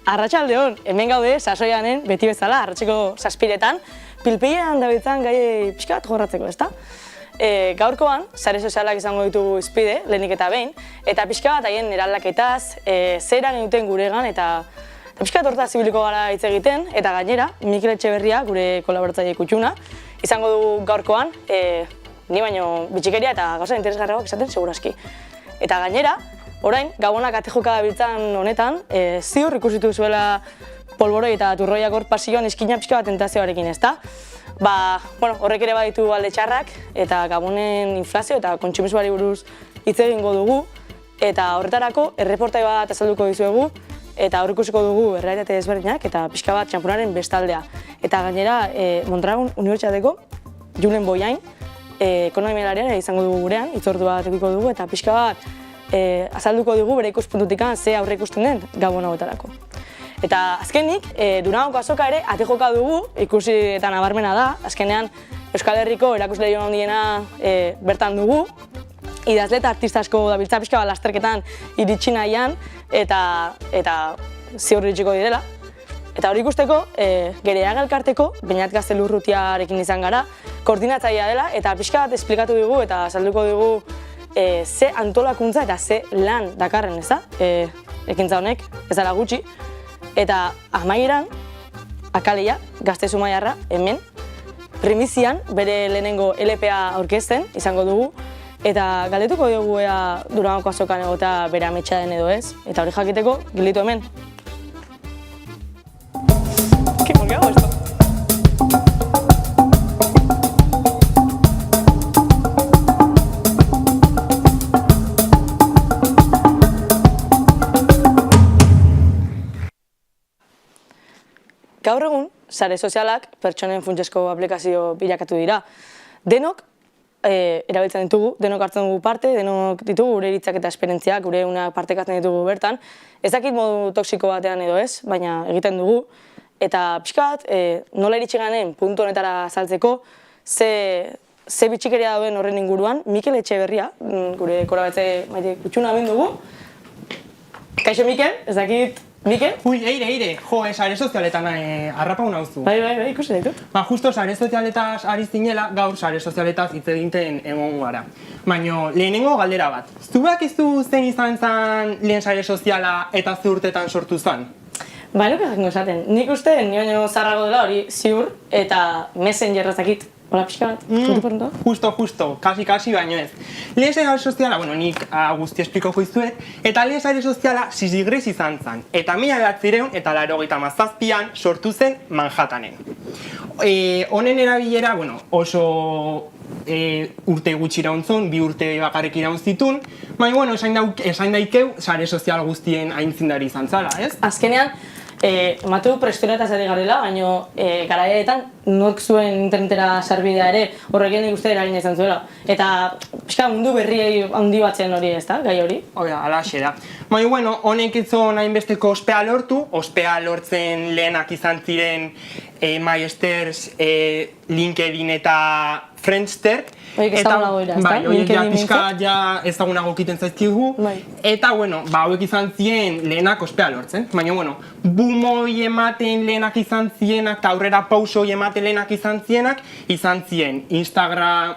Arratsaldeon, hemen gaude sasoianen beti bezala, arratseko 7:00, pilpilean dabiltzan gai pixka bat jorratzeko, ezta? Gaurkoan, sare sozialak izango ditugu hizpide, lehenik eta behin, eta pixka bat haien eraldaketaz, zer eragin duten guregan, eta pixka bat hortaz ibiliko gara hitz egiten, eta gainera, Mikel Etxeberria, gure kolaboratzaile kutxuna, izango dugu gaurkoan, ni baino bitxikeria eta gauza interesgarriagoak izaten segurazki. Eta gainera, orain, Gabonak ate joka dabiltzan honetan, ziur ikusitu zuela polboroi eta turroiak hor pasioan eskina pixka bat tentazioarekin, ezta? Horrek ere baditu alde txarrak, eta Gabonen inflazio eta kontsumismoari buruz hitz egingo dugu, eta horretarako erreportai bat azalduko dizuegu, eta hor ikusiko dugu errealitate ezberdinak eta pixka bat txanponaren bestaldea. Eta gainera, Mondragon Unibertsitateko Julen Boiain, ekonomialarian izango dugu gurean, hitzordu bat edukiko dugu, eta pixka bat azalduko dugu bere ikuspuntutikan ze aurre ikusten den Gabon hauetarako. Eta azkenik, Durangoko azoka ere ate joka dugu, ikusi eta nabarmena da, azkenean Euskal Herriko erakusle handiena bertan dugu, idazle eta artista asko dabiltza pixka bat lasterketan iritsi nahian, eta ziur iritsiko direla. Eta hori ikusteko, Gereaga elkarteko, Beñat Gaztelurrutiarekin izan gara, koordinatzailea dela, eta pixka bat esplikatu dugu eta salduko dugu ze antolakuntza eta ze lan dakarren, ez da? Ekintza honek, ez dela gutxi. Eta amaieran, Akalea, Gazte Zumaiarra, hemen, primizian bere lehenengo LPA aurkezten izango dugu, eta galdetuko dugu ea Durangoko azokan egotea bere ametsa den edo ez, eta hori jakiteko, gelditu hemen. ¿Cómo que hago esto? Gaur egun, sare sozialak pertsonen funtsezko aplikazio bilakatu dira. Denok erabiltzen ditugu, denok hartzen dugu parte, denok ditugu gure iritzak eta esperientziak, gure unak partekatzen ditugu bertan. Ez dakit modu toksiko batean edo ez, baina egiten dugu. Eta pixka bat, nola iritsi ganen puntu honetara azaltzeko, ze bitxikeria dauden horren inguruan, Mikel Etxeberria, gure korabetze maite kutxuna hemen dugu. Kaixo Mikel, ez dakit, Mikel? Ui, eire, sare sozialetan harrapau nauzu. Bai, ikusi ditut. Justo sare sozialetaz ari zinela, gaur sare sozialetaz hitz egiten egongo gara. Baina lehenengo galdera bat. Zuak izu zen izan zen lehen sare soziala eta ze urtetan sortu zen? Ba, nuke jakingo esaten. Nik uste, ni baino zarrago dela hori ziur, eta Messenger ezakit. Hola, pixka bat, Justo, kasi baino ez. Lehen sare soziala, nik guzti esplikoko izuet, eta lehen sare soziala Sisigres izan zen. Eta 1987an sortu zen Manhattanen. Honen erabilera, oso urte gutxi irauntzun, 2 urte bakarrik irauntzitun, baina, esain daikeu, sare sozial guztien aintzindari izan zala, ez? Azkenean, matu prestoretaz ari garela, baina garaietan nork zuen internetera sarbidea ere horrekin nik uste eragina izan zuela. Eta pixka mundu berriei handi batzen hori, ez da, gai hori? Alaxe da. Baina, honek etzon hainbesteko ospea lortu, ospea lortzen lehenak izan ziren MySters, LinkedIn eta Friendster. Horiek ezagunago dira, ez da? Bai, horiek pixka ezagunago kiten zaizkigu. Eta, hauek izan ziren lehenak ospea lortzen. Baina, boom hori ematen lehenak izan zienak, eta aurrera pauso hori ematen lehenak izan zien Instagram,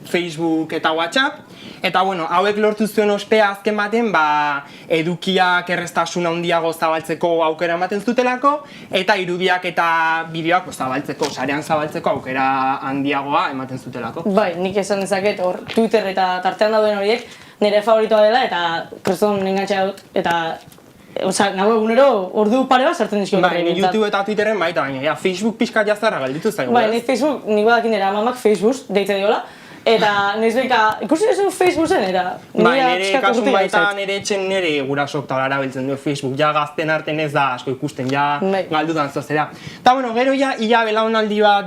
Facebook eta WhatsApp. Eta, hauek lortu zuen ospea azken baten, edukiak erreztasun handiago zabaltzeko aukera ematen zutelako, eta irudiak eta bideoak zabaltzeko, sarean zabaltzeko aukera handiagoa ematen zutelako. Bai, nik esan dezaket, hor Twitter eta tartean dauden horiek nire favoritoa dela eta kriston engantzea dut, eta nago egunero ordu pare bat sartzen dizkio. Bai, ni YouTube eta Twitterren baita, baina Facebook pixka jazarra galditu zaigu. Bai, ni Facebook, nik badakin nire amamak Facebook deitze diola, eta nizbeika, ikusi duzu Facebook zen, eta bai, nire kasun baita nire etxen nire gurasok eta erabiltzen du Facebook, ja gazten arten ez da asko ikusten, ja galdutan zozera. Eta gero ia belaunaldi bat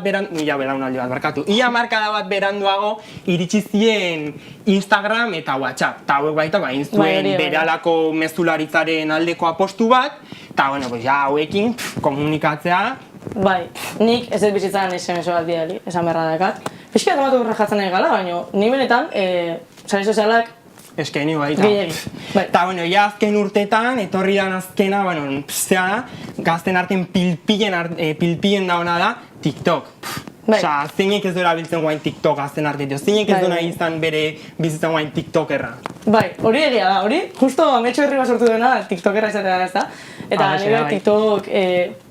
ia markada bat beranduago iritsi zien Instagram eta WhatsApp. Eta hauek baita bain zuen beralako mezularitzaren aldeko apostu bat, eta hauekin komunikatzea. Bai, nik ez dut bizitzaren SMS bat bidali, esan beharra dakat. Piskat amatu jatzen nahi gala, baina ni benetan, sare sozialak Eskeni baita. Gehiegi, bai. Eta, bueno, ja azken urtetan, etorri dan azkena, bueno, zera, gazten artean pilpien dauna da, TikTok. Bai. Osea, zeinek ez duela biltzen guain TikTok azten artean, zeinek ez duena izan bere bizitzen guain TikTokerra. Bai, hori egia da, hori, justo Ametxo Herriba sortu dena TikTokerra izatea da, ez da? Eta nire TikTok,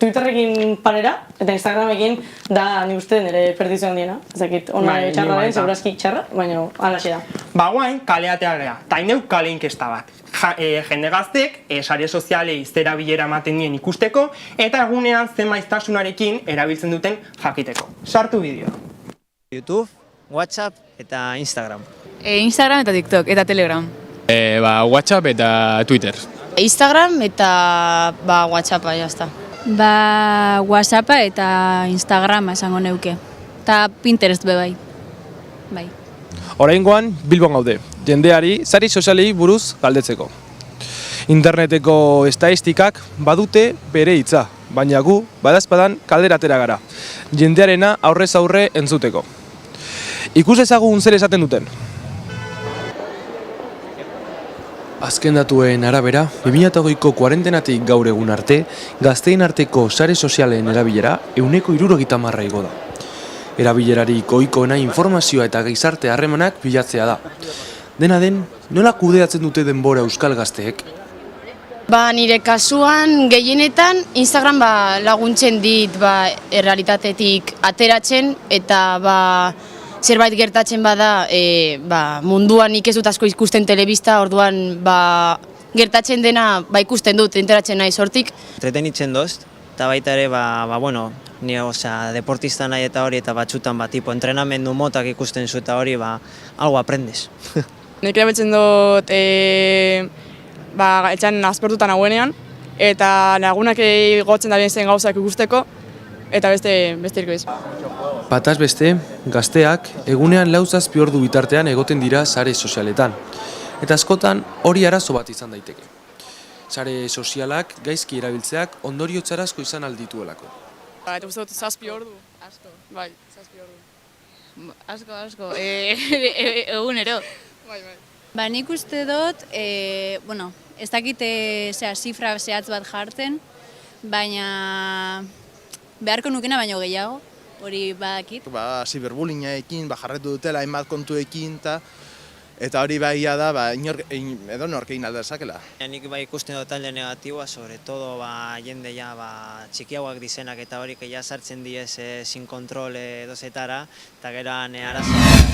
Twitterrekin panera, eta Instagramekin da nik uste nire perdizio handiena. Ezakit, ona txarra den, segurazki txarra, baina alaxe da. Ba guain, kaleatea gara, eta ineu kale inkesta bat. Jende gaztek, sare sozialei zera bilera ematen dien ikusteko, eta egunean zen maiztasunarekin erabiltzen duten jakiteko. Sartu bideoa. YouTube, WhatsApp eta Instagram. Instagram eta TikTok eta Telegram. WhatsApp eta Twitter. Instagram eta WhatsAppa, jazta. WhatsAppa eta Instagrama esango neuke. Eta Pinterest be bai. Bai. Oraingoan Bilbon gaude, jendeari sari sozialei buruz galdetzeko. Interneteko estatistikak badute bere hitza, baina gu badazpadan kalderatera gara, jendearena aurrez aurre entzuteko. Ikus ezagun zer esaten duten. Azken datuen arabera, 2008ko kuarentenatik gaur egun arte, gazteen arteko sare sozialen erabilera 70% igo da. Erabilerarik ohikoena informazioa eta gizarte harremanak bilatzea da. Dena den, nola kudeatzen dute denbora euskal gazteek? Nire kasuan gehienetan Instagram laguntzen dit errealitatetik ateratzen eta zerbait gertatzen bada munduan nik ez dut asko ikusten telebista, orduan gertatzen dena ikusten dut, enteratzen nahi sortik. Entretenitzen dozt, eta baita ere, ni deportista nahi eta hori, eta batzutan tipo entrenamendu motak ikusten zu eta hori, algo aprendes. Nik erabiltzen dut etxan azpertutan hauenean, eta lagunak gotzen da zen gauzak ikusteko, eta beste irko ez. Bataz beste, gazteak egunean 4-7 ordu bitartean egoten dira sare sozialetan, eta askotan hori arazo bat izan daiteke. Sare sozialak gaizki erabiltzeak ondorio txarazko izan aldituelako. Eta uste dut 7 ordu. Asko. Bai, 7 ordu. Asko. Egunero. Bai. Nik uste dut, ez dakite zifra zehatz bat jartzen, baina beharko nukena baino gehiago, hori badakit. Ziberbullyingarekin, jarretu dutela hainbat kontuekin, eta hori baia da, edo norkein aldezakela. Nik ikusten dut talde negatiboa, sobre todo jende txikiagoak dizenak eta hori ja sartzen diez sin kontrol dozetara, eta geroan arazoa.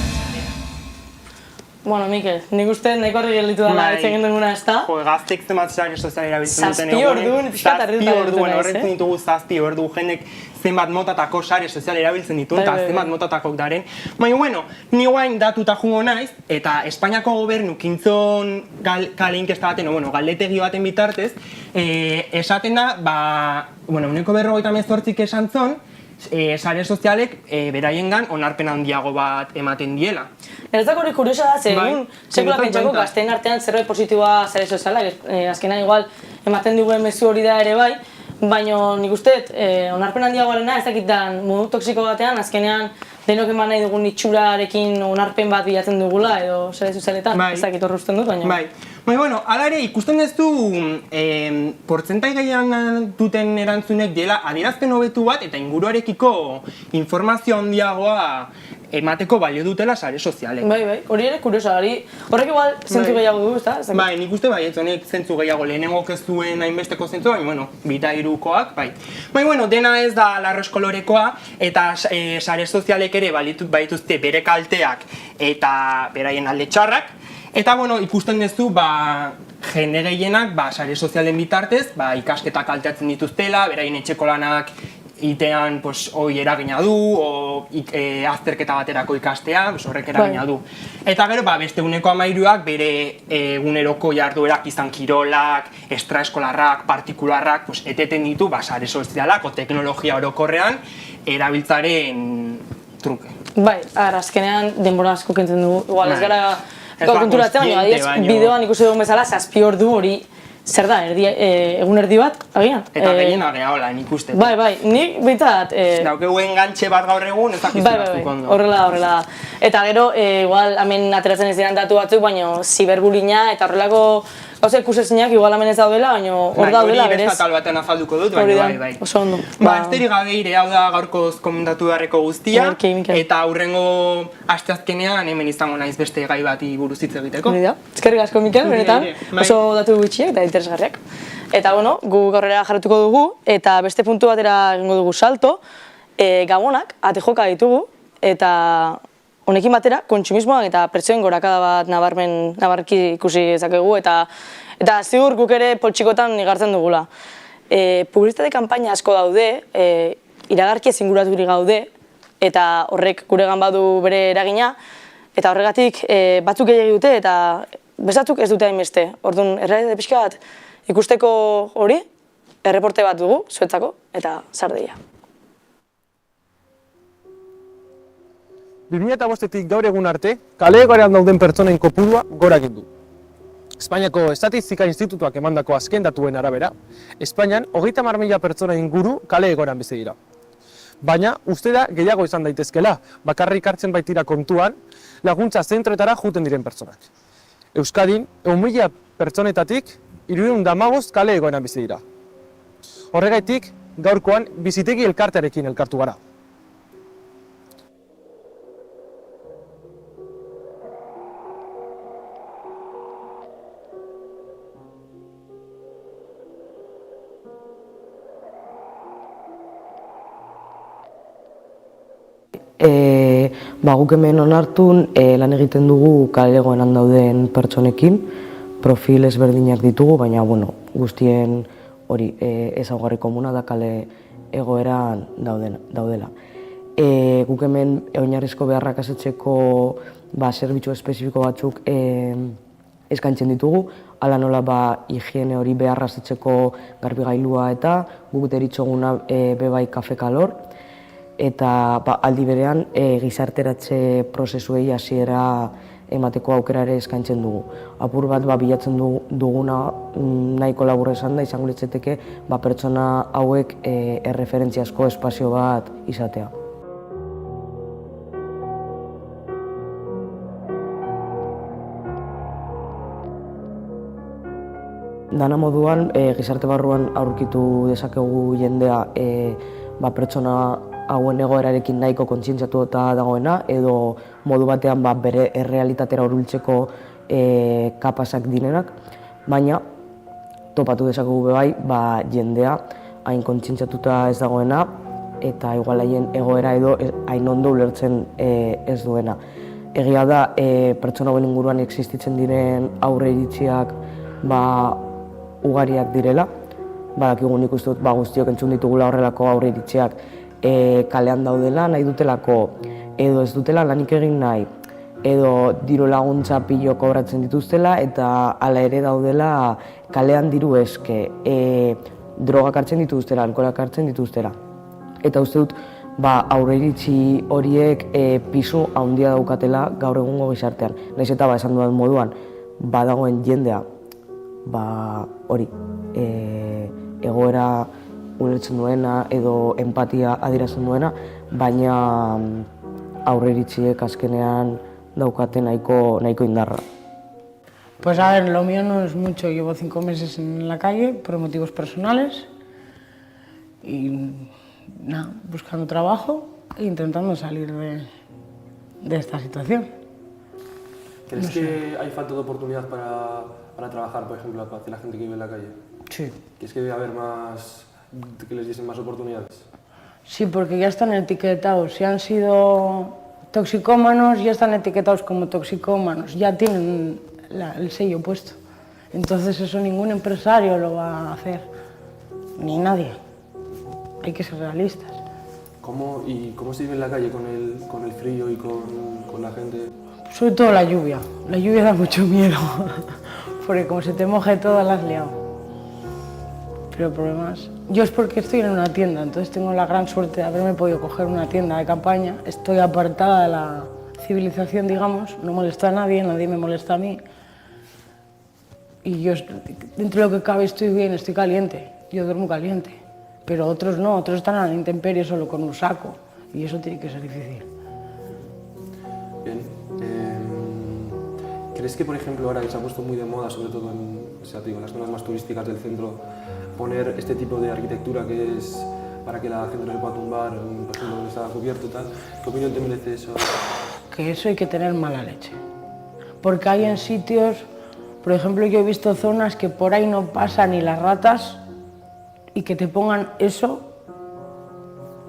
Bueno, Mikel, nik uste nahiko horri gelditu dela etxegin duguna ez da? Gaztek zenbat sare sozial erabiltzen duten 7 orduan, pixkat arrituta dut naiz, horretzen ditugu 7 ordu, jendek zenbat motatako sare sozial erabiltzen dituen, eta zenbat motatakok daren. Baina, bueno, ni guain datuta jungo naiz, eta Espainiako gobernu kintzon kale inkesta baten, galdetegi baten bitartez, esaten da, 48% esan zon, sare sozialek beraiengan onarpen handiago bat ematen diela. Eretzako hori kuriosa da, egun sekula pentsako gazteen artean zerbait positiboa sare sozialak, azkenan igual ematen diguen mezu hori da ere bai, baina nik uste onarpen handiagoarena ez dakitan modu toksiko batean, azkenean denok eman nahi dugun itxurarekin onarpen bat bilatzen dugula edo sare sozialetan, ez dakit horre usten dut, baina. Baina, hala ere, ikusten ez du portzentai gaian duten erantzunek dela adierazpen hobetu bat eta inguruarekiko informazio handiagoa emateko balio dutela sare sozialek. Bai, hori ere kuriosa, horrek igual zentzu gehiago du, ezta? Bai, nik uste bai, honek zentzu gehiago lehenengok ez duen hainbesteko zentzu, baina, bita hirukoak, bai. Baina, dena ez da larro eskolorekoa, eta sare sozialek ere baituzte bere kalteak eta beraien alde txarrak, eta, ikusten duzu, jende gehienak, sare sozialen bitartez, ikasketak kalteatzen dituztela, beraien etxeko lanak itean eragina du, azterketa baterako ikastea, horrek eragina du. Eta gero, beste eguneko 13ak bere eguneroko jarduerak izan kirolak, extraeskolarrak, partikularrak, eteten ditu sare sozialak o teknologia orokorrean erabiltzaren truke. Bai, azkenean denbora asko kentzen dugu, igual ez gara konturatzen, baina bideoan ikusi dugun bezala 7 ordu hori zer da, egun erdi bat, agian? Eta gehiena gehaola, nik uste. Bai, nik bintzat... Daukegu engantxe bat gaur egun, ez dakizu naztuko ondo. Horrela da. Eta gero, igual, hemen ateratzen ez diren datu batzuk, baina ziberbullyinga eta horrelako gauza ikusezinak igual hemen ez daudela, baina hor daudela, berez. Hori beste atal batean azalduko dut, baina bai. Oso ondo. Esterik gabe ire, hau da gaurkoz komentatu beharreko guztia, eta aurrengo asteazkenean hemen izango naiz beste gai bati buruz hitz egiteko. Eskerrik asko, Mikel, benetan, oso datu gutxiak eta interesgarriak. Eta, bueno, gu gaurrera jarratuko dugu, eta beste puntu batera egingo dugu salto, gabonak, ate joka ditugu, eta honekin batera, kontsumismoak eta prezioen gorakada bat nabarki ikusi ezakegu, eta ziur guk ere poltsikotan igartzen dugula. Publizitate kanpaina asko daude, iragarki ezinguraturik gaude, eta horrek guregan badu bere eragina, eta horregatik batzuk gehiagi dute eta bestatzuk ez dute hainbeste. Orduan, errealitate pixka bat ikusteko hori, erreporte bat dugu, zuetzako, eta sardeia. 2005-tik gaur egun arte, kale egoeran dauden pertsonen kopurua gora egin du. Espainiako Estatistika Institutuak emandako azken datuen arabera, Espainian 30.000 pertsona inguru kale egoeran bizi dira. Baina, uste da gehiago izan daitezkela, bakarrik hartzen baitira kontuan, laguntza zentroetara juten diren pertsonak. Euskadin, 1.000 pertsonetatik, 315 kale egoeran bizi dira. Horregaitik, gaurkoan bizitegi elkartearekin elkartu gara. Guk hemen onartun lan egiten dugu kale egoeran dauden pertsonekin, profil ezberdinak ditugu, baina guztien hori ezaugarri komuna da kale egoeran daudela. Guk hemen oinarrizko beharrak asetzeko zerbitzu espezifiko batzuk eskaintzen ditugu, hala nola higiene hori beharra asetzeko garbigailua eta guk deritzoguna bebai kafe kalor, eta aldi berean gizarteratze prozesuei hasiera emateko aukera ere eskaintzen dugu. Apur bat bilatzen duguna nahiko labur esan da, izango litzateke pertsona hauek erreferentziazko espazio bat izatea. Dana moduan, gizarte barruan aurkitu dezakegu jendea pertsona hauen egoerarekin nahiko kontzientziatuta dagoena, edo modu batean bere errealitatera hurbiltzeko kapazak direnak, baina topatu dezakegu bebai jendea hain kontzientziatuta ez dagoena, eta igual haien egoera edo hain ondo ulertzen ez duena. Egia da, pertsona hauen inguruan existitzen diren aurre iritziak ugariak direla, badakigu nik uste dut guztiok entzun ditugula horrelako aurre iritziak kalean daudela, nahi dutelako, edo ez dutela lanik egin nahi, edo diru laguntza pilo kobratzen dituztela, eta hala ere daudela kalean diru eske, drogak hartzen dituztela, alkoholak hartzen dituztela. Eta uste dut, aurre iritzi horiek pisu handia daukatela gaur egungo gizartean. Nahiz eta esan dudan moduan, badagoen jendea, hori, egoera ulertzen duena edo empatia adierazten duena, baina aurre iritziek azkenean daukate nahiko indarra. Pues a ver, lo mío no es mucho, llevo 5 meses en la calle por motivos personales y nada, buscando trabajo e intentando salir de esta situación. ¿Crees que hay falta de oportunidad para trabajar, por ejemplo, para la gente que vive en la calle? Sí. ¿Crees que debe haber que les diesen más oportunidades? Sí, porque ya están etiquetados. Si han sido toxicómanos, ya están etiquetados como toxicómanos, ya tienen el sello puesto. Entonces eso ningún empresario lo va a hacer, ni nadie. Hay que ser realistas. ¿Cómo se vive en la calle con el frío y con la gente? Sobre todo la lluvia. La lluvia da mucho miedo, porque como se te moje todo, la has liado. Pero problemas... Yo es porque estoy en una tienda, entonces tengo la gran suerte de haberme podido coger una tienda de campaña. Estoy apartada de la civilización, digamos, no molesto a nadie, nadie me molesta a mí. Y yo, dentro de lo que cabe, estoy bien, estoy caliente. Yo duermo caliente. Pero otros no, otros están a la intemperie solo con un saco. Y eso tiene que ser difícil. Bien. ¿Crees que, por ejemplo, ahora que se ha puesto muy de moda, sobre todo en las zonas más turísticas del centro, poner este tipo de arquitectura que es para que la gente no se pueda tumbar, por ejemplo, donde está cubierto y tal? ¿Qué opinión te merece eso? Que eso hay que tener mala leche. Porque hay en sitios, por ejemplo, yo he visto zonas que por ahí no pasan ni las ratas y que te pongan eso,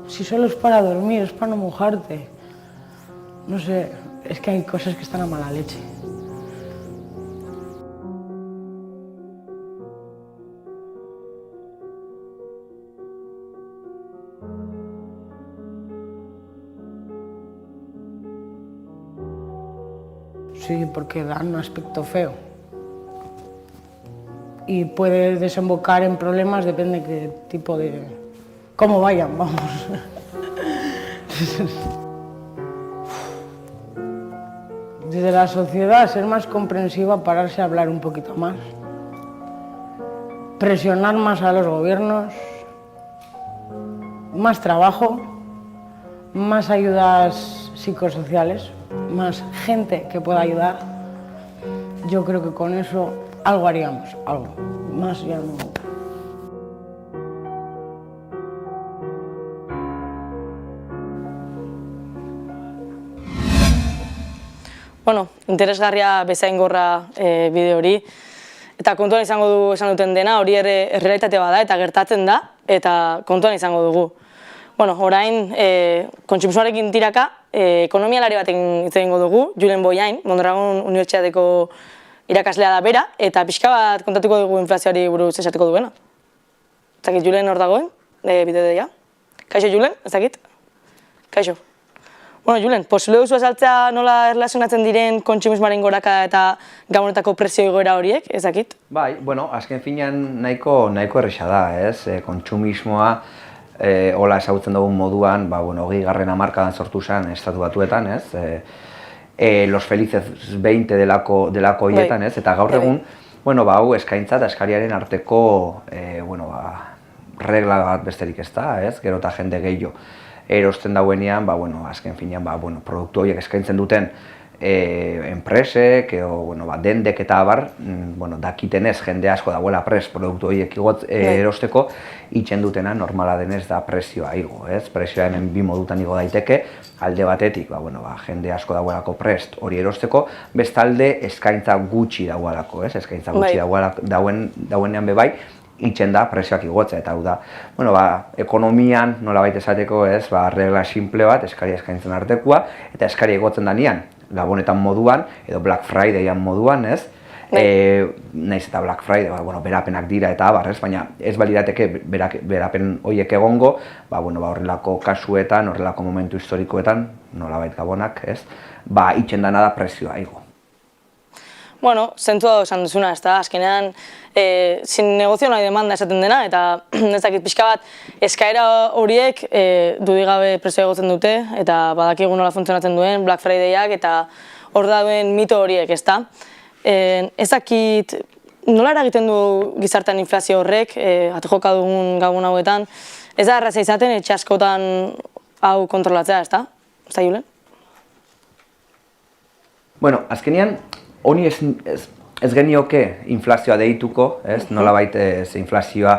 si solo es para dormir, es para no mojarte. No sé, es que hay cosas que están a mala leche. Sí, porque dan un aspecto feo. Y puede desembocar en problemas, depende de qué tipo de... cómo vayan, vamos. Desde la sociedad, ser más comprensiva, pararse a hablar un poquito más. Presionar más a los gobiernos. Más trabajo. Más ayudas psicosociales. Más gente que pueda ayudar. Yo creo que con eso algo haríamos, algo. Más ya no. Bueno, interesgarria bezain gorra bideo hori. Eta kontuan izango dugu esan duten dena, hori ere errealitate bada eta gertatzen da, eta kontuan izango dugu. Bueno, orain, kontsumisoarekin tiraka, ekonomialari batekin hitz egingo dugu, Julen Bollain, Mondragon Unibertsitateko irakaslea da bera, eta pixka bat kontatuko dugu inflazioari buruz esateko duena. Ez dakit, Julen hor dagoen, bideo deia. Kaixo, Julen, ez dakit? Kaixo. Bueno, Julen, posible duzu azaltzea nola erlazionatzen diren kontsumismoaren goraka eta gabonetako prezio igoera horiek, ez dakit? Bai, bueno, azken finean nahiko erresa da, ez? Kontsumismoa hola ezagutzen dugun moduan, 20. hamarkadan sortu zen estatu batuetan, ez? Los Felices 20 delako hietan, ez? Eta gaur egun, hau eskaintza eta eskariaren arteko, regla bat besterik ez da, ez? Gero eta jende gehiago erosten dauenean, azken finean, produktu horiek eskaintzen duten enpresek, dendek eta abar, dakitenez jende asko dagoela produktu horiek erosteko, itxen dutena normala denez da prezioa igo, ez? Prezioa hemen bi modutan igo daiteke, alde batetik, jende asko dagoelako prest hori erosteko, bestalde eskaintza gutxi dagoelako, ez? Eskaintza gutxi dauenean bebai, itxen da prezioak igotzea, eta hau da, ekonomian nolabait esateko, ez, regla simple bat, eskaria eskaintzen artekoa, eta eskaria igotzen danean, gabonetan moduan, edo Black Fridayan moduan, ez, nahiz eta Black Friday, berapenak dira eta abar, ez, baina ez balirateke berapen horiek egongo, horrelako kasuetan, horrelako momentu historikoetan, nolabait gabonak, ez, itxen dana da prezioa igo. Bueno, zentua esan duzuna, ez da, azkenean, sin negozio nahi demanda esaten dena, eta ez dakit pixka bat, eskaera horiek dudigabe prezioa egotzen dute, eta badakigu nola funtzionatzen duen Black Fridayak, eta hor dauen mito horiek, ez da. Ez dakit, nola eragiten du gizartean inflazio horrek, atejoka dugun gabon hauetan, ez da erraza izaten etxe askotan hau kontrolatzea, ez da? Ez da, Julen? Bueno, azkenean, honi ez genioke inflazioa deituko, ez? Nolabait inflazioa,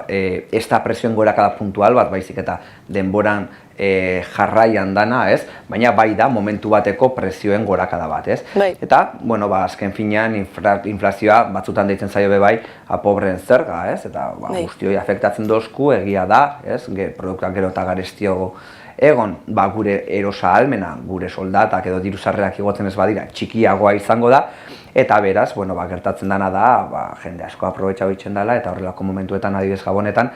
ez da presioen gorakada puntual bat, baizik eta denboran jarraian dana, ez? Baina bai da momentu bateko presioen gorakada bat, ez? Eta, azken finean inflazioa batzutan deitzen zaio bebai apobreen zerga, ez? Eta guzti hori afektatzen dozku, egia da, ez? Produktuak gero eta garestioago egon, gure erosa ahalmena, gure soldatak edo diru sarrerak igotzen ez badira, txikiagoa izango da, eta beraz, gertatzen dana da, jende asko aprobetxa bitzen dela, eta horrelako momentuetan adibidez Gabonetan,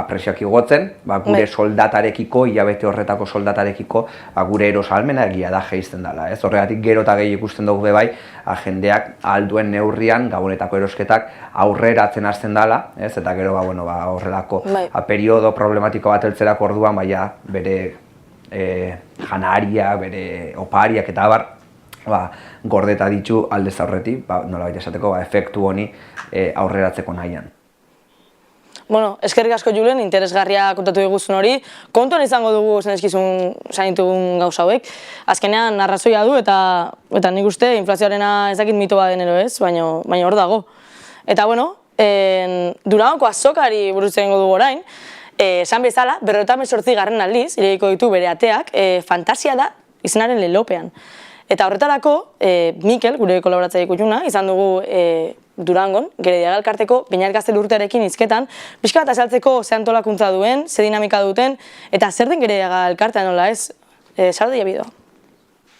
presioak igotzen, gure soldatarekiko, hilabete horretako soldatarekiko, gure erosa ahalmena egia da jeizten dela. Horregatik gero eta gehi ikusten dugu bebai, jendeak alduen neurrian, Gabonetako erosketak aurreratzen hasten dela, eta gero horrelako periodo problematiko bat heltzerako orduan, bere janaria, bere opariak eta abar, gordeta ditu aldez aurretik, nolabait esateko efektu honi aurreratzeko nahian. Bueno, eskerrik asko Julen, interesgarria kontatu diguzun hori. Kontuan izango dugu zenezkizun zanitugun gauza hauek. Azkenean arrazoia du eta nik uste inflazioarena ez dakit mito baden ero ez, baina hor dago. Eta bueno, Durangoko azokari buruz egingo dugu orain, esan bezala, 58. aldiz, irekiko ditu bere ateak, fantasia da izenaren lelopean. Eta horretarako, Mikel, gure kolaboratzaile kutxuna, izan dugu Durangon, Gerediaga elkarteko Beñat Gaztel urtearekin hizketan, pixka bat azaltzeko ze antolakuntza duen, ze dinamika duten, eta zer den Gerediaga elkartea nola ez, salde jabidoa.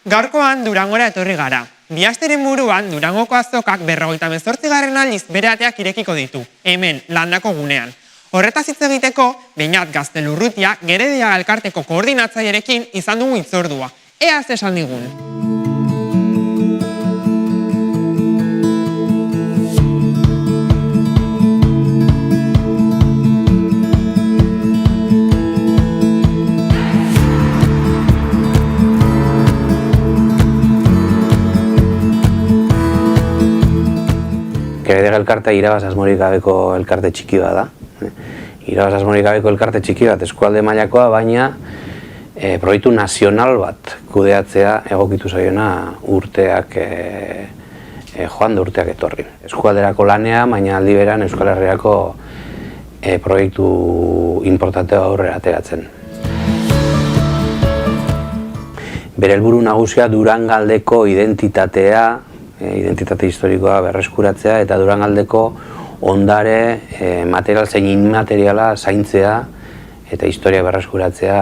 Gaurkoan Durangora etorri gara. Bihasteren buruan Durangoko azokak 58. aldiz bere ateak irekiko ditu, hemen, landako gunean. Horretaz hitz egiteko, Beñat Gaztel urrutia Gerediaga elkarteko koordinatzailerekin izan dugu hitzordua. Ea ze esan digun. Gerediaga elkartea irabaz asmorik gabeko elkarte txiki bat da. Irabaz asmorik gabeko elkarte txiki bat eskualde mailakoa, baina proiektu nazional bat kudeatzea egokitu zaiona urteak joan da urteak etorri. Eskualderako lanea, baina aldi beran Euskal Herriako proiektu importantea aurrera ateratzen. Bere helburu nagusia Durangaldeko identitatea, identitate historikoa berreskuratzea eta Durangaldeko ondare material zein inmateriala zaintzea eta historia berreskuratzea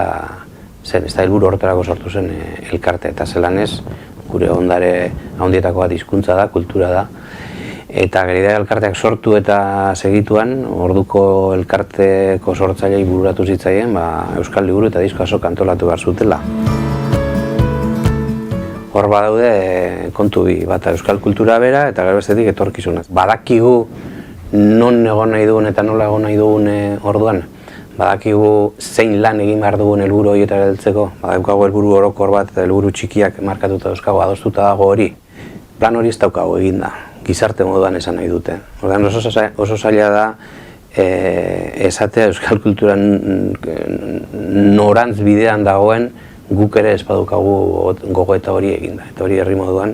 zen. Ez da helburu horretarako sortu zen elkarte eta zelanez gure ondare handietako bat hizkuntza da, kultura da. Eta Gerediaga elkarteak sortu eta segituan, orduko elkarteko sortzaileei bururatu zitzaien Euskal Liburu eta Disko Azoka antolatu behar zutela. Hor badaude kontu bi, bata euskal kultura bera eta gero bestetik etorkizunaz. Badakigu non egon nahi dugun eta nola egon nahi dugun orduan. Badakigu zein lan egin behar dugun helburu horietara heltzeko. Badaukagu helburu orokor bat eta helburu txikiak markatuta dauzkagu, adostuta dago hori. Plan hori ez daukagu eginda, gizarte moduan esan nahi dute. Orduan oso zaila da esatea euskal kulturan norantz bidean dagoen guk ere ez badukagu gogoeta hori eginda, eta hori herri moduan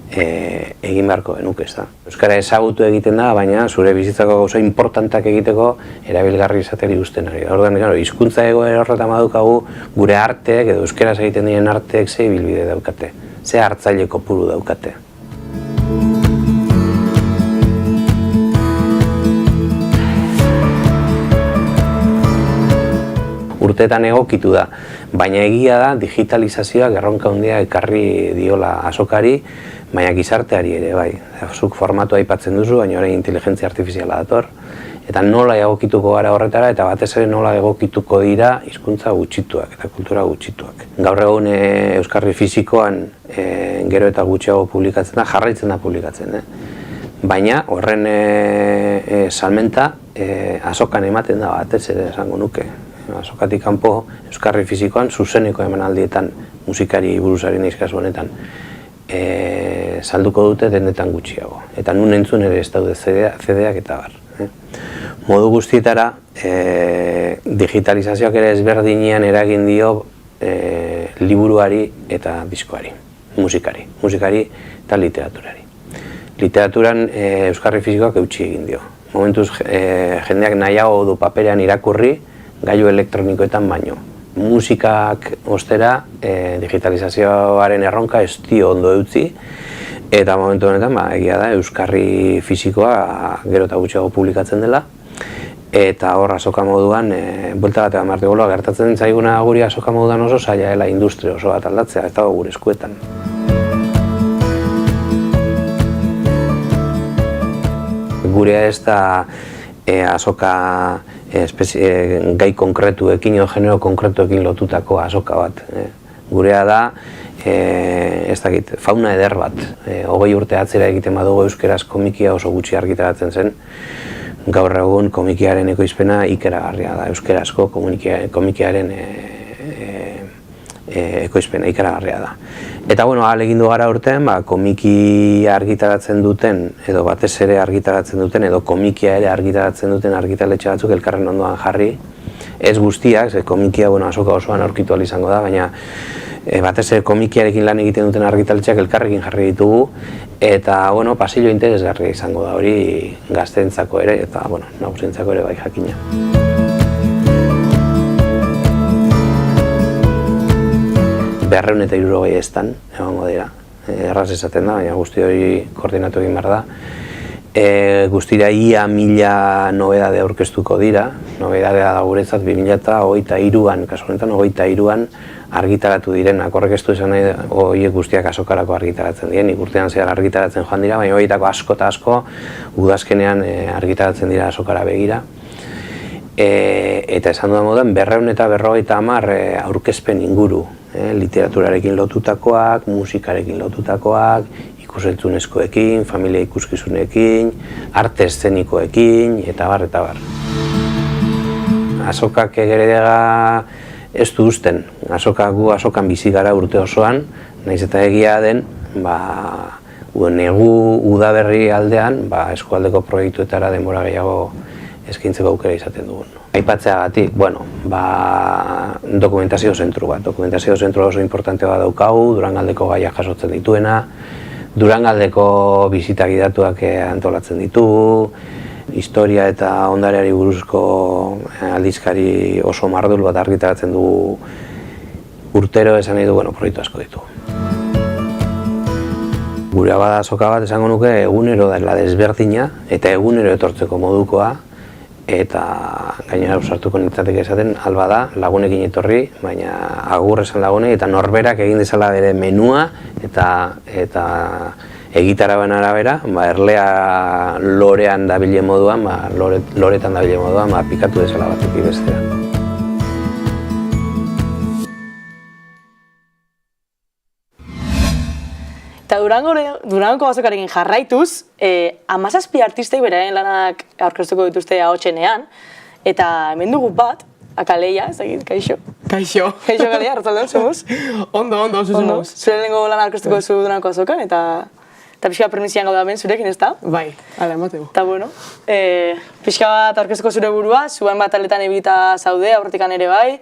egin beharko genuke, ez da. Euskara ezagutu egiten da, baina zure bizitzako gauza importantak egiteko erabilgarri izateari uzten ari. Orduan, hizkuntza egoera horretan badukagu gure arteek edo euskaraz egiten diren arteek ze ibilbide daukate, ze hartzaile kopuru daukate. Urteetan egokitu da, baina egia da digitalizazioak erronka handia ekarri diola azokari, baina gizarteari ere bai. Zuk formatu aipatzen duzu, baina orain inteligentzia artifiziala dator. Eta nola egokituko gara horretara, eta batez ere nola egokituko dira hizkuntza gutxituak eta kultura gutxituak. Gaur egun euskarri fisikoan gero eta gutxiago publikatzen da, jarraitzen da publikatzen. Baina horren salmenta azokan ematen da batez ere esango nuke. Azokatik kanpo euskarri fisikoan zuzeneko emanaldietan musikari buruzari naiz kasu honetan salduko dute dendetan gutxiago. Eta nun entzun ere ez daude CD-ak eta bar. Modu guztietara digitalizazioak ere ezberdinean eragin dio liburuari eta diskoari, musikari eta literaturari. Literaturan euskarri fisikoak eutsi egin dio. Momentuz jendeak nahiago du paperean irakurri gailu elektronikoetan baino. Musikak ostera digitalizazioaren erronka ez dio ondo eutzi eta momentu honetan egia da euskarri fisikoa gero eta gutxiago publikatzen dela eta hor azoka moduan buelta bat eman behar gertatzen zaiguna guri azoka moduan oso zaila dela industria oso bat aldatzea eta gure eskuetan. Gurea ez da azoka gai konkretuekin edo genero konkretuekin lotutako azoka bat. Gurea da, ez dakit, fauna eder bat. 20 urte atzera egiten badugu euskeraz komikia oso gutxi argitaratzen zen. Gaur egun komikiaren ekoizpena ikeragarria da, euskerazko komikiaren ekoizpena ikaragarria da. Eta bueno, ahalegindu gara urtean, komiki argitaratzen duten, edo batez ere argitaratzen duten, edo komikia ere argitaratzen duten argitaletxe batzuk elkarren ondoan jarri. Ez guztiak, komikia azoka osoan aurkitu ahal izango da, baina batez ere komikiarekin lan egiten duten argitaletxeak elkarrekin jarri ditugu, eta pasillo interesgarria izango da hori gazteentzako ere, eta nagusientzako ere bai jakina. Berreun eta 60 estan, egongo dira, erraz esaten da, baina guzti hori koordinatu egin behar da. Guztira ia 1000 nobedade aurkeztuko dira, nobedadea da guretzat 2023an, kasu honetan 23an argitaratu direnak, horrek ez du esan nahi horiek guztiak azokarako argitaratzen diren, urtean zehar argitaratzen joan dira, baina horietako asko eta asko udazkenean argitaratzen dira azokara begira. Eta esan dudan moduan, 250 aurkezpen inguru, literaturarekin lotutakoak, musikarekin lotutakoak, ikusentzunezkoekin, familia ikuskizunekin, arte eszenikoekin, eta bar, eta bar. Azokak egeredega ez du usten, azokan bizi gara urte osoan, nahiz eta egia den, negu udaberri aldean, eskualdeko proiektuetara denbora gehiago eskaintzeko aukera izaten dugun. Aipatzeagatik, dokumentazio zentru bat. Dokumentazio zentru oso importante bat daukagu, Durangaldeko gaiak jasotzen dituena, Durangaldeko bisita gidatuak antolatzen ditugu, historia eta ondareari buruzko aldizkari oso mardul bat argitaratzen dugu urtero, esan nahi du, proiektu asko ditugu. Gure abada azoka bat esango nuke egunero dela desberdina eta egunero etortzeko modukoa, eta gainera ausartuko nintzateke esaten, alba da, lagunekin etorri, baina agur esan lagunei, eta norberak egin dezala bere menua, eta egitarabaren arabera, erlea lorean dabilen moduan, loretan dabilen moduan, pikatu dezala batetik bestera. Eta Durangoko azokarekin jarraituz, 17 artistek beraren lanak aurkeztuko dituzte ahotsenean, eta hemen dugu bat, Akaleia, ez dakit, kaixo. Kaixo. Kaixo Akaleia, arratzaldeon, zemuz? Ondo, zuzumuz. Zure lehenengo lana aurkeztuko duzu Durangoko azokan, eta pixka permisian gauda ben zurekin, ez da? Bai, ala, emategu. Eta bueno, pixka bat aurkeztuko zure burua, zuen bat aletan ibilita zaude, aurretikan ere bai,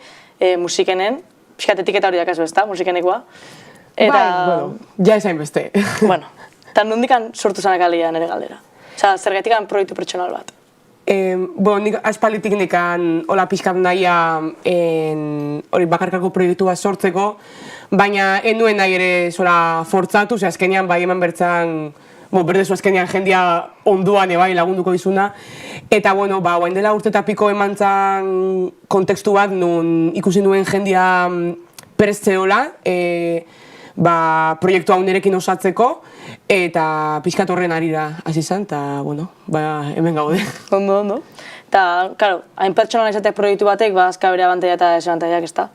musikenen, pixka etiketa hori dakazu, ez da, musikenekoa. Bai, ja esain beste. Bueno, eta nondikan sortu zen Akaleia nire galdera? Osa, zergatikan proiektu pertsonal bat? Nik aspalditik nikan hola pixkat nahia hori bakarkako proiektu bat sortzeko, baina enduen nahi ere zola fortzatu, azkenean bai eman bertzan, berdezu azkenean jendia onduan ebai lagunduko izuna, eta guain dela urte eta piko eman zan kontekstu bat, nun ikusi nuen jendia pertzeola, proiektu hau nirekin osatzeko, eta pixkat horren arira hasi zen, eta hemen gaude. Ondo. Eta, karo, hain pertsonala izateak proiektu batek, azka bere abantaia eta desabantaiak, ez da?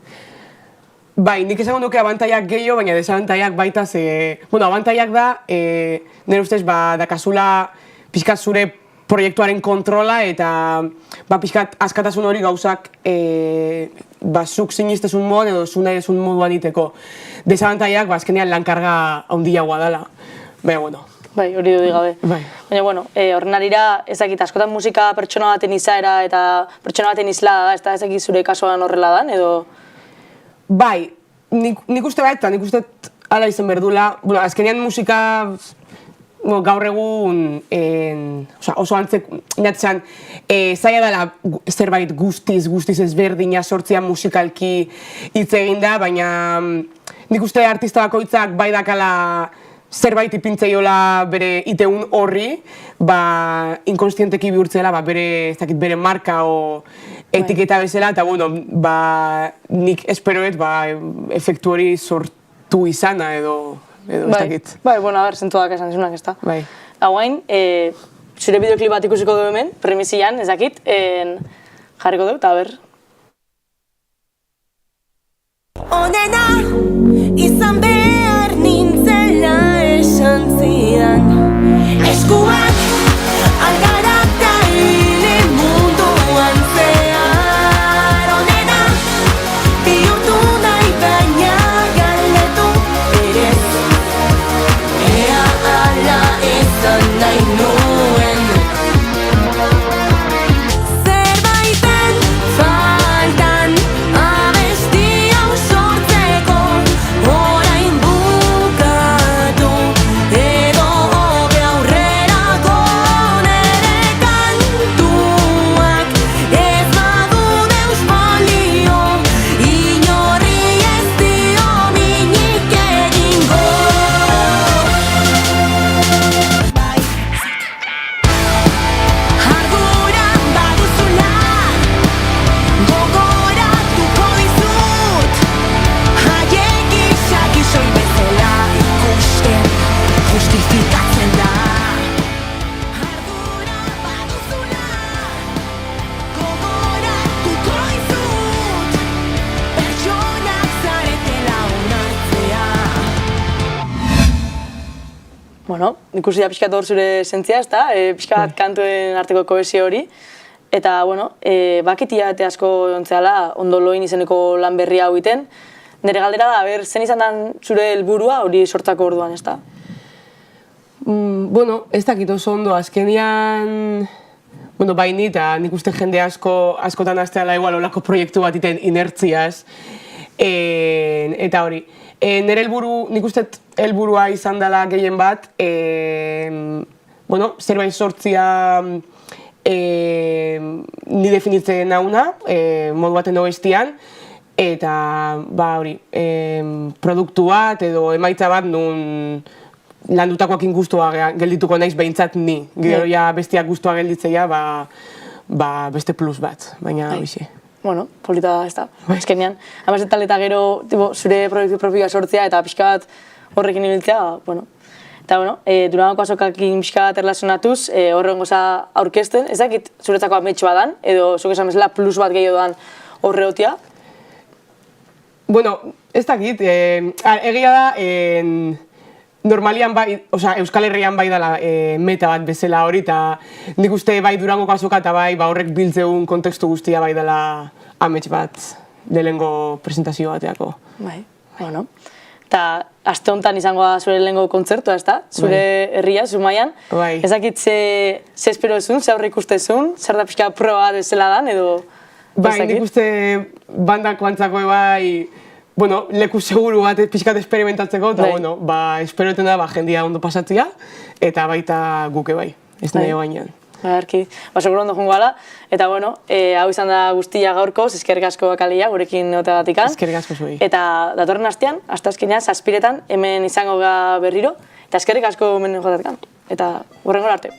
Bai, nik esango nuke abantaiak gehiago, baina desabantaiak baita ze... Abantaiak da, nire ustez, dakazula pixkat zure proiektuaren kontrola eta pixkat askatasun hori gauzak zuk sinistezun moduan edo zu nahi ezun moduan iteko. Desabantaiak azkenean lankarga handiagoa dela. Baina, Bai, hori dudik gabe. Baina, horren arira ezakit askotan musika pertsona baten izaera eta pertsona baten islada da, ez dakit zure kasuan horrela dan, edo... Bai, nik uste bat eta nik uste ala izan berdula. Azkenean musika... gaur egun oso antzek inatzen zaila dela zerbait guztiz ezberdina sortzea musikalki hitz egin da, baina nik uste artista bakoitzak bai dakala zerbait ipintzeiola bere iteun horri, inkonstienteki bihurtzela bere marka o etiketa bezala, eta nik esperoet efektu hori sortu izana edo ez dakit. Bai, a ber, zentuak esan dizunak, ez da. Bai. Hauain, zure bideoklip bat ikusiko du hemen, premisian, ez dakit, jarriko dut, a ber. Onena, izan behar nintzela esan zidan. Eskuak, algarata hile munduan zehar. Onena, bihurtu nahi baina bueno, ikusi da pixkat hor zure zentzia, ezta? Pixkat kantuen arteko kohesio hori. Eta, bueno, bakitia eta asko jontzeala, ondo loin izeneko lan berria hau iten. Nire galdera da, zen izan den zure helburua hori sortzako orduan, ezta? Bueno, ez dakit oso ondo, azkenian, bueno, baini eta nik uste jende askotan azteala igual olako proiektu bat iten inertziaz. Eta hori, nire helburu, nik uste helburua izan dela gehien bat, bueno, zerbait sortzia ni definitzen nauna, modu baten dugu estian, eta hori, produktu bat edo emaitza bat nun landutakoakin guztua geldituko naiz behintzat ni. Gero ja bestiak guztua gelditzea, beste plus bat, baina hoxe. Bueno, polita da, ez da, eskenean. Hamaz eta gero zure proiektu propioa sortzea eta pixka bat horrekin ibiltzea, bueno. Eta, bueno, Durangoko azokakin pixka bat erlazionatuz, horren goza aurkezten, ez dakit zuretzako ametxo badan, edo zuk esan bezala plus bat gehiago dan horreotia? Bueno, ez dakit, egia da, normalian bai, Euskal Herrian bai dela meta bat bezala hori, eta nik uste bai Durangoko azoka eta bai horrek biltzeun kontekstu guztia bai dela amets bat lehengo presentazio bateako. Bai, bueno. Eta aste honetan izango da zure lehengo kontzertua, ez da? Zure herria, Zumaian. Bai. Ez dakit ze espero ezun, ze aurre ikustezun, zer da pixka proba bat bezala dan, edo... Bai, nik uste bandako antzako bai, bueno, leku seguru bat pixkat esperimentatzeko, eta bueno, esperoeten da jendia ondo pasatzea, eta baita guke bai, ez nahi bainan. Arki, seguro ondo jongo ala, eta bueno, hau izan da guztia gaurko, eskerrik asko bakalia, gurekin egoteagatik. Eskerrik asko zuei. Eta datorren astean, asteazkenean, 7 hemen izango ga berriro, eta eskerrik asko hemen egoteagatik. Eta hurrengora arte.